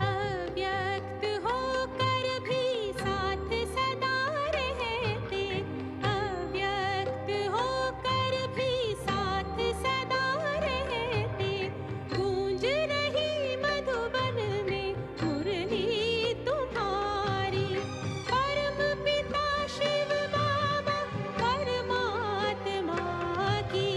अव्यक्त होकर भी साथ सदा रहते, अव्यक्त होकर भी साथ सदा रहते। गूंज रही मधुबन में मुरली तुम्हारी, परम पिता शिव बाबा परमात्मा की,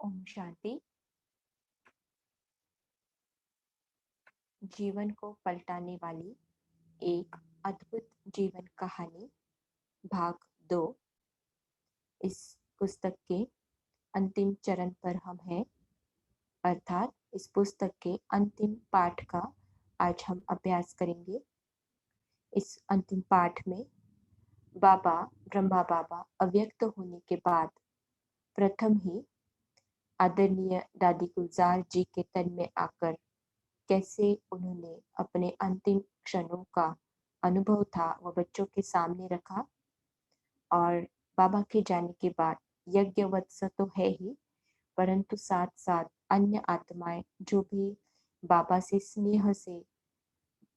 ओम शांति। जीवन को पलटाने वाली एक अद्भुत जीवन कहानी भाग 2। इस पुस्तक के अंतिम चरण पर हम हैं, अर्थात इस पुस्तक के अंतिम पाठ का आज हम अभ्यास करेंगे। इस अंतिम पाठ में बाबा ब्रह्मा बाबा अव्यक्त होने के बाद प्रथम ही आदरणीय दादी गुलजार जी के तन में आकर कैसे उन्होंने अपने अंतिम क्षणों का अनुभव था वो बच्चों के सामने रखा। और बाबा के जाने के बाद यज्ञ वत्स तो है ही, परंतु साथ साथ अन्य आत्माएं जो भी बाबा से स्नेह से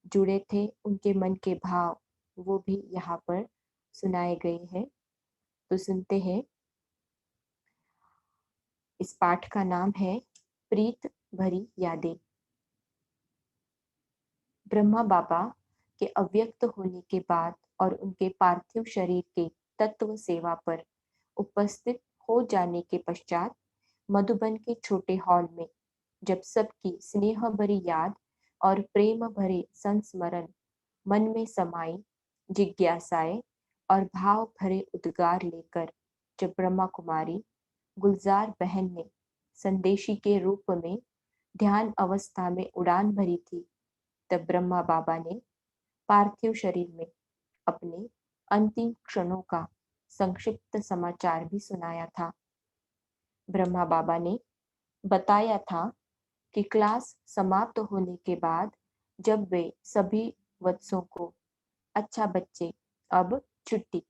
जुड़े थे, उनके मन के भाव वो भी यहाँ पर सुनाए गए हैं। तो सुनते हैं। इस पाठ का नाम है प्रीत भरी यादें। ब्रह्मा बाबा के अव्यक्त होने के बाद और उनके पार्थिव शरीर के तत्व सेवा पर उपस्थित हो जाने के पश्चात मधुबन के छोटे हॉल में जब सबकी स्नेह भरी याद और प्रेम भरे संस्मरण मन में समाई, जिज्ञासाएं और भाव भरे उद्गार लेकर जब ब्रह्मा कुमारी गुलजार बहन ने संदेशी के रूप में ध्यान अवस्था में उड़ान भरी थी, तब ब्रह्मा बाबा ने पार्थिव शरीर में अपने अंतिम क्षणों का संक्षिप्त समाचार भी सुनाया था। ब्रह्मा बाबा ने बताया था कि क्लास समाप्त होने के बाद जब वे सभी वत्सों को अच्छा बच्चे अब छुट्टी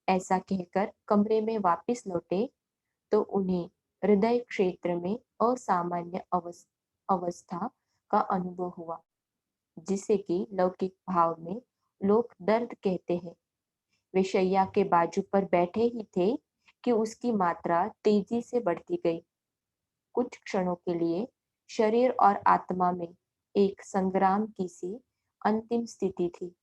ऐसा कहकर कमरे में वापस लौटे, तो उन्हें हृदय क्षेत्र में असामान्य अवस्था का अनुभव हुआ, जिसे कि लौकिक भाव में लोग दर्द कहते हैं। वे शैया के बाजू पर बैठे ही थे कि उसकी मात्रा तेजी से बढ़ती गई। कुछ क्षणों के लिए शरीर और आत्मा में एक संग्राम की सी अंतिम स्थिति थी,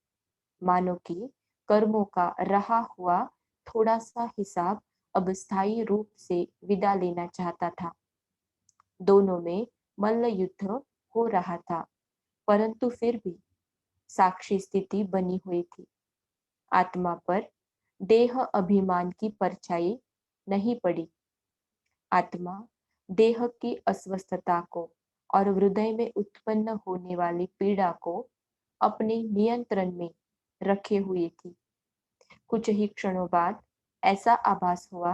मानो कि कर्मों का रहा हुआ थोड़ा सा हिसाब अब स्थायी रूप से विदा लेना चाहता था। दोनों में मल्ल युद्ध हो रहा था, परंतु फिर भी साक्षी स्थिति बनी हुई थी। आत्मा पर देह अभिमान की परछाई नहीं पड़ी। आत्मा देह की अस्वस्थता को और हृदय में उत्पन्न होने वाली पीड़ा को अपने नियंत्रण में रखे हुए थी। कुछ ही क्षणों बाद ऐसा आभास हुआ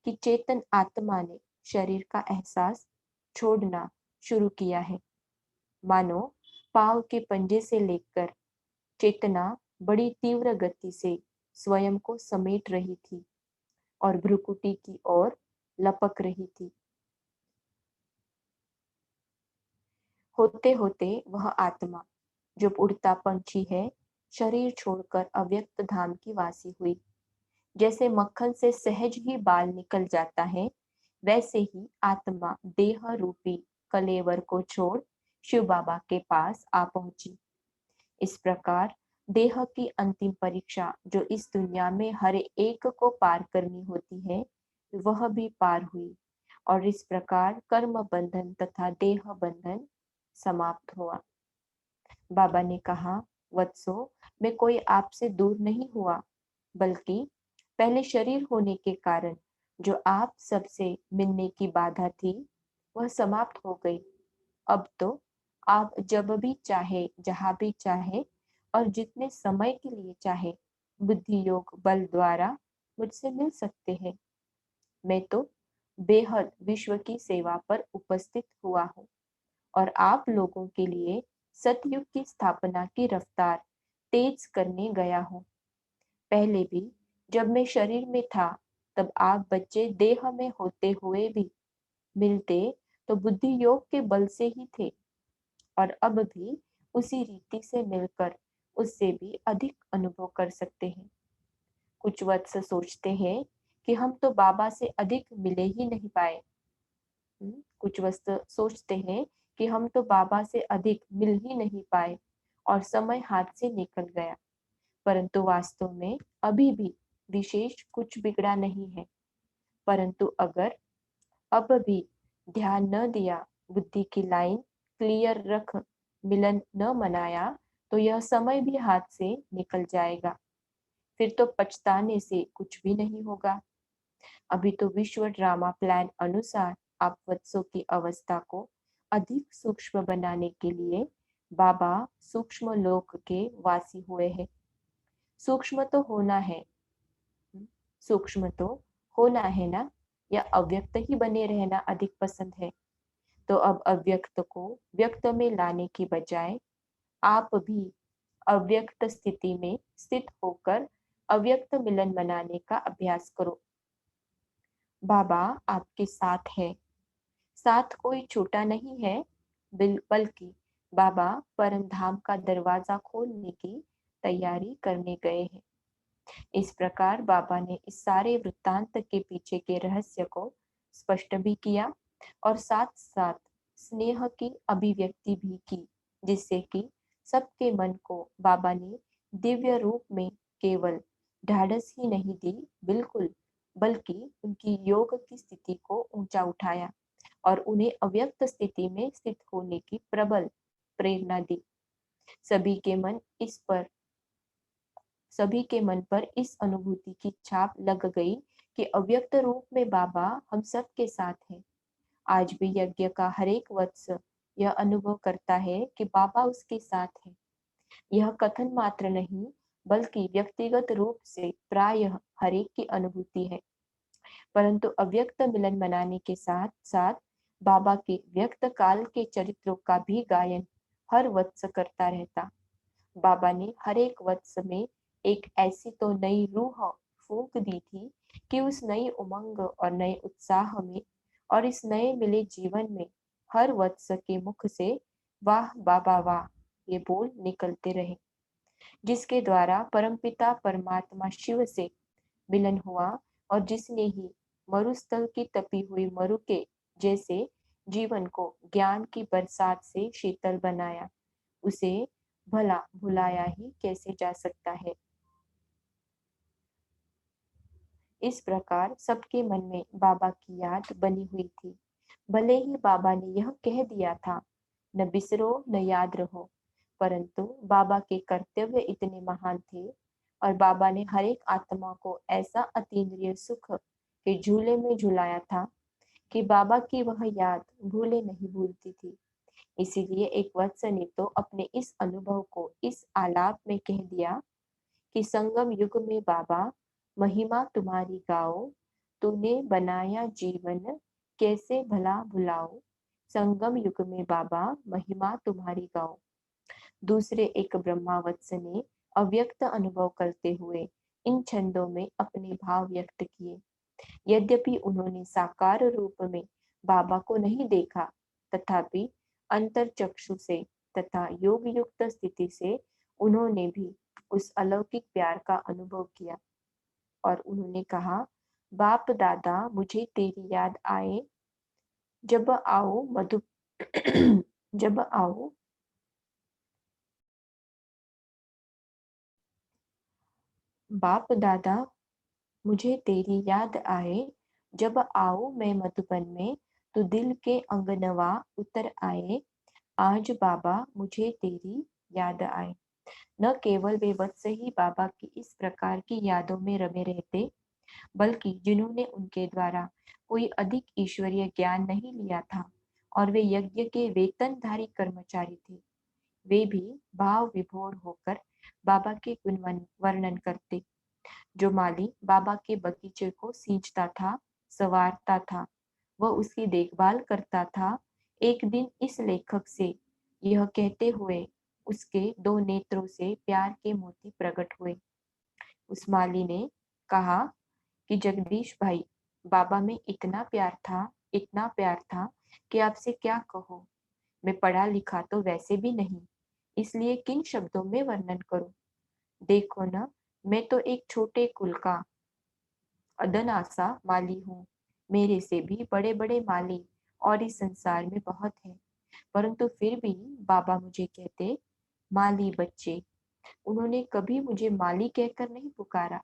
कि चेतन आत्मा ने शरीर का एहसास छोड़ना शुरू किया है, मानो पांव के पंजे से लेकर चेतना बड़ी तीव्र गति से स्वयं को समेट रही थी और भ्रुकुटी की ओर लपक रही थी। होते होते वह आत्मा जो उड़ता पंछी है, शरीर छोड़कर अव्यक्त धाम की वासी हुई। जैसे मक्खन से सहज ही बाल निकल जाता है, वैसे ही आत्मा देह रूपी कलेवर को छोड़ शिव बाबा के पास आ पहुंची। इस प्रकार देह की अंतिम परीक्षा जो इस दुनिया में हर एक को पार करनी होती है, वह भी पार हुई और इस प्रकार कर्म बंधन तथा देह बंधन समाप्त हुआ। बाबा ने कहा, वत्सो, मैं कोई आपसे दूर नहीं हुआ, बल्कि पहले शरीर होने के कारण जो आप सबसे मिलने की बाधा थी, वह समाप्त हो गई। अब तो आप जब भी चाहे, जहां भी चाहे और जितने समय के लिए चाहे बुद्धि योग बल द्वारा मुझसे मिल सकते हैं। मैं तो बेहद विश्व की सेवा पर उपस्थित हुआ हूँ और आप लोगों के लिए सतयुग की स्थापना की रफ्तार तेज करने गया हूँ। पहले भी जब मैं शरीर में था, तब आप बच्चे देह में होते हुए भी मिलते तो बुद्धि योग के बल से ही थे और अब भी उसी रीति से मिलकर उससे भी अधिक अनुभव कर सकते हैं। कुछ वत्स सोचते हैं कि हम तो बाबा से अधिक मिले ही नहीं पाए। कुछ वत्स सोचते हैं कि हम तो बाबा से अधिक मिल ही नहीं पाए और समय हाथ से निकल गया, परंतु वास्तव में अभी भी विशेष कुछ बिगड़ा नहीं है। परंतु अगर अब भी ध्यान न दिया, बुद्धि की लाइन क्लियर रख, मिलन न मनाया, तो यह समय भी हाथ से निकल जाएगा। फिर तो पछताने से कुछ भी नहीं होगा। अभी तो विश्व ड्रामा प्लान अनुसार आप वत्सों की अवस्था को अधिक सूक्ष्म बनाने के लिए बाबा सूक्ष्म लोक के वासी हुए हैं। सूक्ष्म तो होना है, सूक्ष्म तो होना है ना, या अव्यक्त ही बने रहना अधिक पसंद है? तो अब अव्यक्त को व्यक्त में लाने की बजाय आप भी अव्यक्त स्थिति में स्थित होकर अव्यक्त मिलन मनाने का अभ्यास करो। बाबा आपके साथ है। साथ कोई छोटा नहीं है, बल्कि बाबा परम धाम का दरवाजा खोलने की तैयारी करने गए हैं। इस प्रकार बाबा ने इस सारे वृत्तांत के पीछे के रहस्य को स्पष्ट भी किया और साथ साथ स्नेह की अभिव्यक्ति भी की, जिससे कि सबके मन को बाबा ने दिव्य रूप में केवल ढाढ़स ही नहीं दी, बिल्कुल, बल्कि उनकी योग की स्थिति को ऊंचा उठाया और उन्हें अव्यक्त स्थिति में स्थित होने की प्रबल प्रेरणा दी। सभी के मन इस पर सभी के मन पर इस अनुभूति की छाप लग गई कि अव्यक्त रूप में बाबा हम सब के साथ हैं। आज भी यज्ञ का हरेक वत्स यह अनुभव करता है कि बाबा उसके साथ है। यह कथन मात्र नहीं, बल्कि व्यक्तिगत रूप से प्रायः हरेक की अनुभूति है। परंतु अव्यक्त मिलन मनाने के साथ साथ बाबा के व्यक्त काल के चरित्रों का भी गायन हर वत्स करता रहता। बाबा ने हर एक वत्स में एक ऐसी तो नई रूह फूंक दी थी कि उस नई उमंग और नए उत्साह में और इस नए मिले जीवन में हर वत्स के मुख से वाह बाबा वाह ये बोल निकलते रहे, जिसके द्वारा परमपिता परमात्मा शिव से मिलन हुआ और जिसने ही मरुस्थल की तपी हुई मरु के जैसे जीवन को ज्ञान की बरसात से शीतल बनाया, उसे भला भुलाया ही कैसे जा सकता है। इस प्रकार सबके मन में बाबा की याद बनी हुई थी। भले ही बाबा ने यह कह दिया था, न बिसरो न याद रहो, परंतु बाबा के कर्तव्य इतने महान थे और बाबा ने हर एक आत्मा को ऐसा अतीन्द्रिय सुख के झूले में झुलाया था कि बाबा की वह याद भूले नहीं भूलती थी। इसीलिए एक वत्स ने तो अपने इस अनुभव को इस आलाप में कह दिया कि संगम युग में बाबा महिमा तुम्हारी गाओ, तूने बनाया जीवन कैसे भला भुलाओ। संगम युग में बाबा महिमा तुम्हारी गाओ। दूसरे एक ब्रह्मावत्स ने अव्यक्त अनुभव करते हुए इन छंदों में अपने भाव व्यक्त किए। यद्यपि उन्होंने साकार रूप में बाबा को नहीं देखा, तथापि अंतर चक्षु से तथा योग युक्त स्थिति से उन्होंने भी उस अलौकिक प्यार का अनुभव किया और उन्होंने कहा, बाप दादा मुझे तेरी याद आए, जब आओ मधु जब आओ बाप दादा मुझे तेरी याद आए, जब आओ मैं मधुबन में, तो दिल के अंगनवा उतर आए, आज बाबा मुझे तेरी याद आए। न केवल वे वत्स ही बाबा की इस प्रकार की यादों में रमे रहते, बल्कि जिन्होंने उनके द्वारा कोई अधिक ईश्वरीय ज्ञान नहीं लिया था और वे यज्ञ के वेतनधारी कर्मचारी थे, वे भी भाव विभोर होकर बाबा के गुण वर्णन करते। जो माली बाबा के बगीचे को सींचता था, संवारता था, वह उसकी देखभाल करता था, एक दिन इस लेखक से यह कहते हुए उसके दो नेत्रों से प्यार के मोती प्रकट हुए। उस माली ने कहा कि जगदीश भाई, बाबा में इतना प्यार था कि आपसे क्या कहो। मैं पढ़ा लिखा तो वैसे भी नहीं, इसलिए किन शब्दों में वर्णन करूं। देखो न, मैं तो एक छोटे कुल का अदनासा माली हूँ। मेरे से भी बड़े बड़े माली और इस संसार में बहुत हैं, परंतु फिर भी बाबा मुझे कहते, माली बच्चे। उन्होंने कभी मुझे माली कहकर नहीं पुकारा,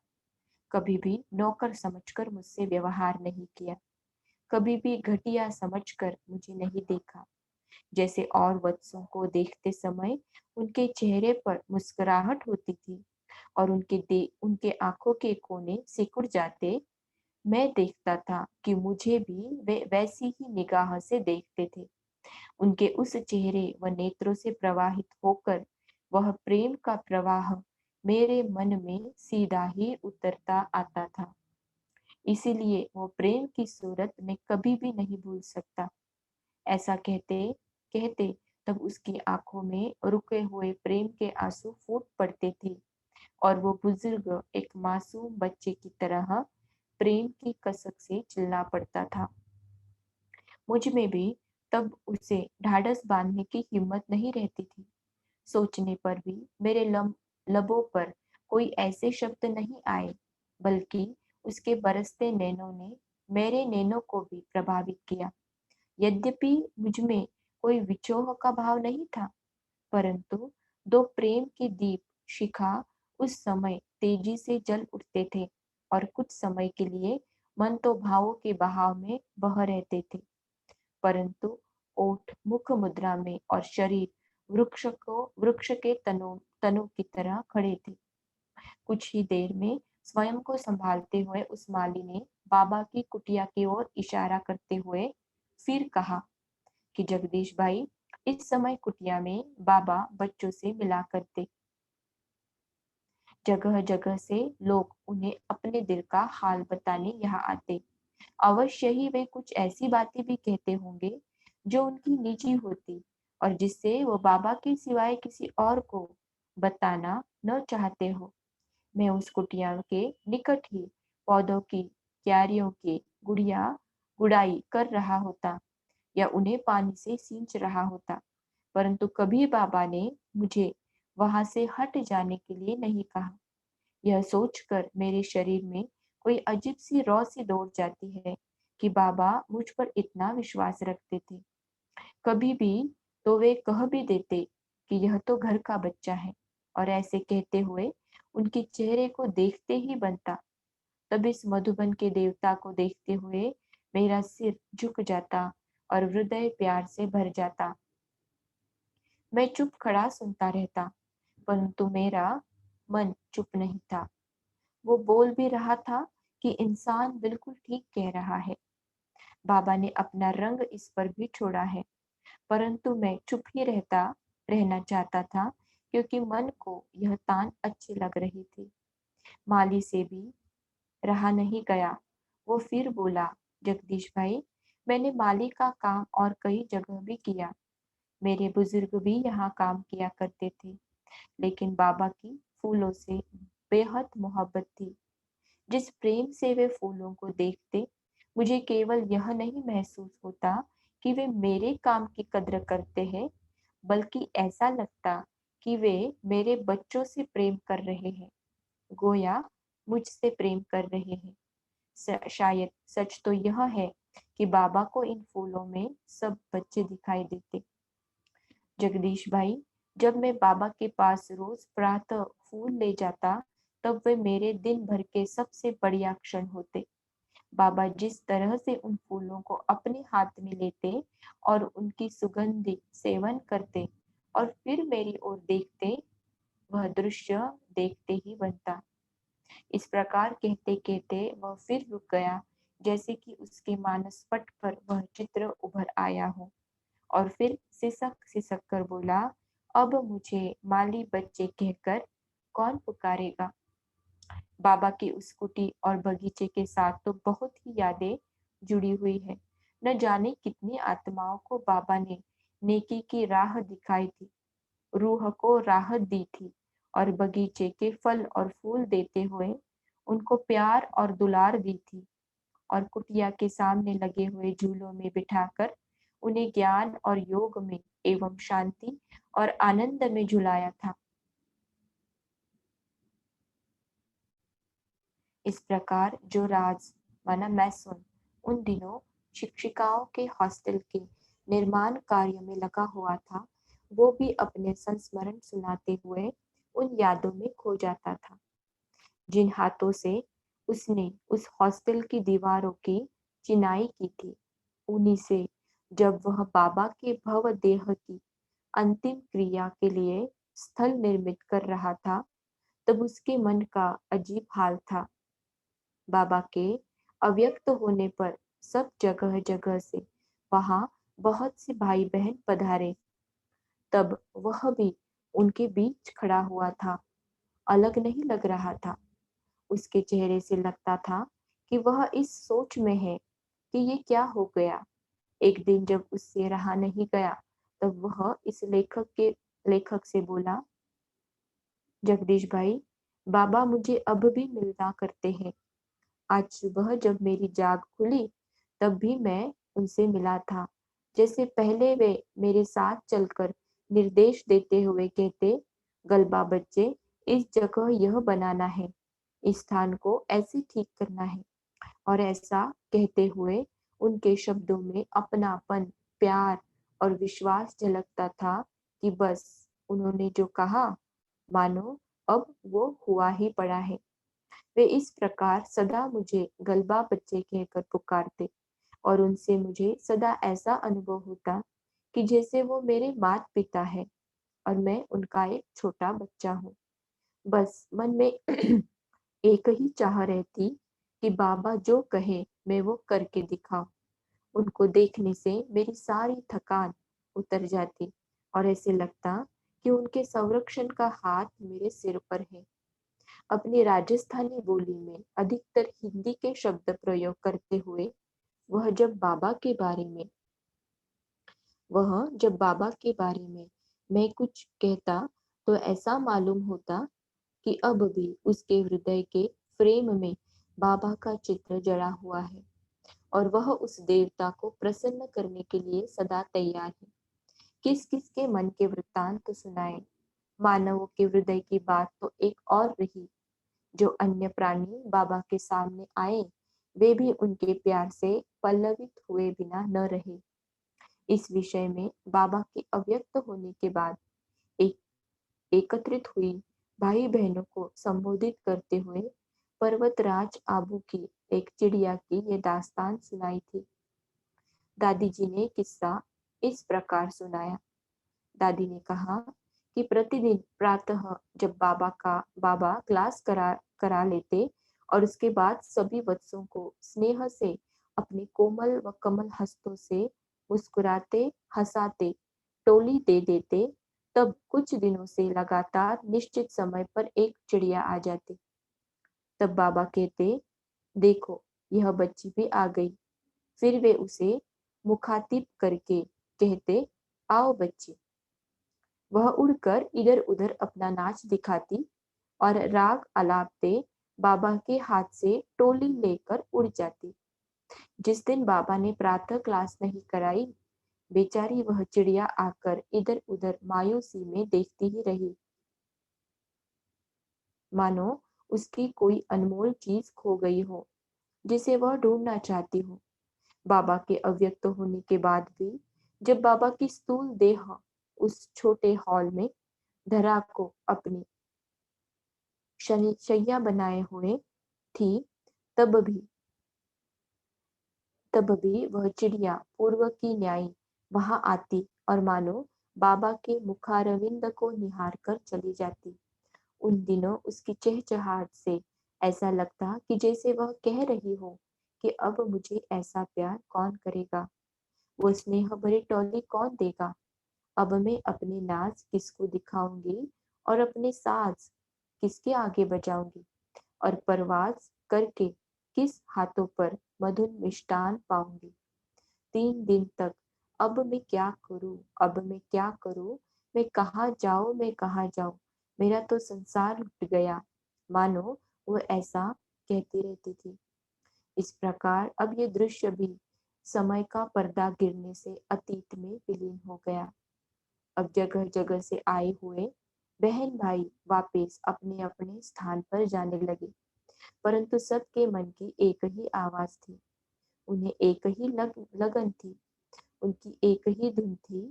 कभी भी नौकर समझकर मुझसे व्यवहार नहीं किया, कभी भी घटिया समझकर मुझे नहीं देखा। जैसे और बच्चों को देखते समय उनके चेहरे पर मुस्कुराहट होती थी और उनके आंखों के कोने सिकुड़ जाते, मैं देखता था कि मुझे भी वे वैसी ही निगाह से देखते थे। उनके उस चेहरे व नेत्रों से प्रवाहित होकर वह प्रेम का प्रवाह मेरे मन में सीधा ही उतरता आता था। इसीलिए वो प्रेम की सूरत मैं कभी भी नहीं भूल सकता। ऐसा कहते कहते तब उसकी आंखों में रुके हुए प्रेम के आंसू फूट पड़ते थे और वो बुजुर्ग एक मासूम बच्चे की तरह प्रेम की कसक से चिल्ला पड़ता था। मुझ में भी तब उसे ढाढ़स बांधने की हिम्मत नहीं रहती थी। सोचने पर भी मेरे लबों पर कोई ऐसे शब्द नहीं आए, बल्कि उसके बरसते नैनों ने मेरे नैनों को भी प्रभावित किया। यद्यपि मुझ में कोई विचोह का भाव नहीं था, परंतु दो प्रेम की दीप शिखा उस समय तेजी से जल उठते थे और कुछ समय के लिए मन तो भावों के बहाव में बह रहते थे, परंतु ओठ मुख मुद्रा में और शरीर वृक्ष के तनों की तरह खड़े थे। कुछ ही देर में स्वयं को संभालते हुए उस माली ने बाबा की कुटिया की ओर इशारा करते हुए फिर कहा कि जगदीश भाई, इस समय कुटिया में बाबा बच्चों से मिला करते। जगह जगह से लोग उन्हें अपने दिल का हाल बताने यहाँ आते। अवश्य ही वे कुछ ऐसी बातें भी कहते होंगे जो उनकी निजी होती और जिससे वो बाबा के सिवाय किसी और को बताना न चाहते हो। मैं उस कुटिया के निकट ही पौधों की क्यारियों की गुड़ाई कर रहा होता या उन्हें पानी से सींच रहा होता, परंतु कभी बाबा ने मुझे वहां से हट जाने के लिए नहीं कहा। यह सोचकर मेरे शरीर में कोई अजीब सी रौ सी दौड़ जाती है कि बाबा मुझ पर इतना विश्वास रखते थे। कभी भी तो वे कह भी देते कि यह तो घर का बच्चा है, और ऐसे कहते हुए उनके चेहरे को देखते ही बनता। तब इस मधुबन के देवता को देखते हुए मेरा सिर झुक जाता और हृदय प्यार से भर जाता। मैं चुप खड़ा सुनता रहता, परंतु मेरा मन चुप नहीं था। वो बोल भी रहा था कि इंसान बिल्कुल ठीक कह रहा है। बाबा ने अपना रंग इस पर भी छोड़ा है, परंतु मैं चुप ही रहना चाहता था, क्योंकि मन को यह तान अच्छी लग रही थी। माली से भी रहा नहीं गया। वो फिर बोला, जगदीश भाई, मैंने माली का काम और कई जगह भी किया। मेरे बुजुर्ग भी यहाँ काम किया करते थे, लेकिन बाबा की फूलों से बेहद मोहब्बत थी। जिस प्रेम से वे फूलों को देखते, मुझे केवल यह नहीं महसूस होता कि वे मेरे काम की कद्र करते हैं, बल्कि ऐसा लगता कि वे मेरे बच्चों से प्रेम कर रहे हैं, गोया मुझसे प्रेम कर रहे हैं। शायद सच तो यह है कि बाबा को इन फूलों में सब बच्चे दिखाई देते। जगदीश भाई, जब मैं बाबा के पास रोज प्रातः फूल ले जाता, तब वे मेरे दिन भर के सबसे बढ़िया क्षण होते। बाबा जिस तरह से उन फूलों को अपने हाथ में लेते और उनकी सुगंधि सेवन करते और फिर मेरी ओर देखते, वह दृश्य देखते ही बनता। इस प्रकार कहते कहते वह फिर रुक गया, जैसे कि उसके मानस पट पर वह चित्र उभर आया हो, और फिर सिसक सिसक कर बोला, अब मुझे माली बच्चे कहकर कौन पुकारेगा। बाबा की उस कुटी और बगीचे के साथ तो बहुत ही यादें जुड़ी हुई है। न जाने कितनी आत्माओं को बाबा ने नेकी की राह दिखाई थी, रूह को राहत दी थी, और बगीचे के फल और फूल देते हुए उनको प्यार और दुलार दी थी, और कुटिया के सामने लगे हुए झूलों में बिठाकर उन्हें ज्ञान और योग में एवं शांति और आनंद में झुलाया था। इस प्रकार जो राज माना मैसन उन दिनों शिक्षिकाओं के हॉस्टल के निर्माण कार्य में लगा हुआ था, वो भी अपने संस्मरण सुनाते हुए उन यादों में खो जाता था, जिन हाथों से उसने उस हॉस्टल की दीवारों की चिनाई की थी उन्हीं से जब वह बाबा के भव देह की अंतिम क्रिया के लिए स्थल निर्मित कर रहा था, तब उसके मन का अजीब हाल था। बाबा के अव्यक्त होने पर सब जगह जगह से वहां बहुत से भाई बहन पधारे। तब वह भी उनके बीच खड़ा हुआ था। अलग नहीं लग रहा था। उसके चेहरे से लगता था कि वह इस सोच में है कि ये क्या हो गया। एक दिन जब उससे रहा नहीं गया, तब वह इस लेखक से बोला, जगदीश भाई, बाबा मुझे अब भी मिलना करते हैं। आज सुबह जब मेरी जाग खुली, तब भी मैं उनसे मिला था। जैसे पहले वे मेरे साथ चलकर निर्देश देते हुए कहते, गलबा बच्चे, इस जगह यह बनाना है, इस स्थान को ऐसे ठीक करना है। और ऐसा कहते हुए उनके शब्दों में अपनापन, प्यार और विश्वास झलकता था कि बस उन्होंने जो कहा, मानो अब वो हुआ ही पड़ा है। वे इस प्रकार सदा मुझे गलबा बच्चे कहकर पुकारते और उनसे मुझे सदा ऐसा अनुभव होता कि जैसे वो मेरे माता पिता है और मैं उनका एक छोटा बच्चा हूँ। बस मन में एक ही चाह रहती कि बाबा जो कहे मैं वो करके दिखाऊं। उनको देखने से मेरी सारी थकान उतर जाती और ऐसे लगता कि उनके संरक्षण का हाथ मेरे सिर पर है। अपनी राजस्थानी बोली में अधिकतर हिंदी के शब्द प्रयोग करते हुए वह जब बाबा के बारे में मैं कुछ कहता, तो ऐसा मालूम होता कि अब भी उसके हृदय के फ्रेम में बाबा का चित्र जड़ा हुआ है और वह उस देवता को प्रसन्न करने के लिए सदा तैयार है। किस किस के मन के वृत्तांत सुनाए। मानवों के हृदय की बात तो एक और रही। जो अन्य प्राणी बाबा के सामने आए, वे भी उनके प्यार से पल्लवित हुए बिना न रहे। इस विषय में बाबा के अव्यक्त होने के बाद एक एकत्रित हुई भाई बहनों को संबोधित करते हुए पर्वतराज आबू की एक चिड़िया की ये दास्तान सुनाई थी। दादी जी ने किस्सा इस प्रकार सुनाया। दादी ने कहा कि प्रतिदिन प्रातः जब बाबा क्लास करा करा लेते और उसके बाद सभी बच्चों को स्नेह से अपने कोमल व कमल हस्तों से मुस्कुराते हंसाते टोली दे देते, तब कुछ दिनों से लगातार निश्चित समय पर एक चिड़िया आ जाती। तब बाबा कहते, देखो यह बच्ची भी आ गई। फिर वे उसे मुखातिब करके कहते, आओ बच्ची। वह उड़कर इधर उधर अपना नाच दिखाती और राग अलापते बाबा के हाथ से टोली लेकर उड़ जाती। जिस दिन बाबा ने प्रातः क्लास नहीं कराई, बेचारी वह चिड़िया आकर इधर उधर मायूसी में देखती ही रही, मानो उसकी कोई अनमोल चीज खो गई हो जिसे वह ढूंढना चाहती हो। बाबा के अव्यक्त होने के बाद भी जब बाबा की स्थूल देह उस छोटे हॉल में धरा को अपनी शैया बनाए हुए थी, तब भी वह चिड़िया पूर्व की न्याय वहां आती और मानो बाबा के मुखारविंद को निहार कर चली जाती। उन दिनों उसकी चहचहाट से ऐसा लगता कि जैसे वह कह रही हो कि अब मुझे ऐसा प्यार कौन करेगा, वो स्नेह भरी टोली कौन देगा। अब मैं अपने नाज किसको दिखाऊंगी और अपने साज किसके आगे बजाऊंगी और परवाज करके किस हाथों पर मधुर मिष्टान पाऊंगी। 3 दिन तक अब मैं क्या करूं, अब मैं क्या करूं, मैं कहाँ जाऊं, मैं कहाँ जाऊं, मेरा तो संसार लुट गया, मानो वो ऐसा कहती रहती थी। इस प्रकार अब ये दृश्य भी समय का पर्दा गिरने से अतीत में विलीन हो गया। अब जगह जगह से आए हुए बहन भाई वापस अपने अपने स्थान पर जाने लगे, परंतु सबके मन की एक ही आवाज थी। उन्हें एक ही लगन थी। उनकी एक ही धुन थी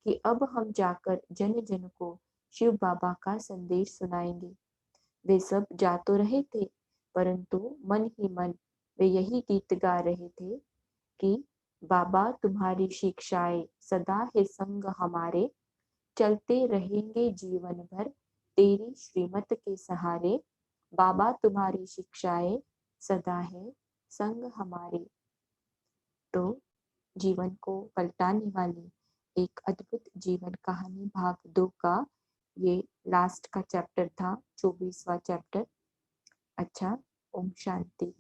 कि अब हम जाकर जन जन को शिव बाबा का संदेश सुनाएंगे। वे सब जा तो रहे थे, परंतु मन ही मन वे यही गीत गा रहे थे कि बाबा तुम्हारी शिक्षाएं सदा है संग हमारे, चलते रहेंगे जीवन भर तेरी श्रीमत के सहारे। बाबा तुम्हारी शिक्षाएं सदा है संग हमारे। तो जीवन को पलटाने वाली एक अद्भुत जीवन कहानी भाग 2 का ये लास्ट का चैप्टर था, 24वां चैप्टर। अच्छा, ओम शांति।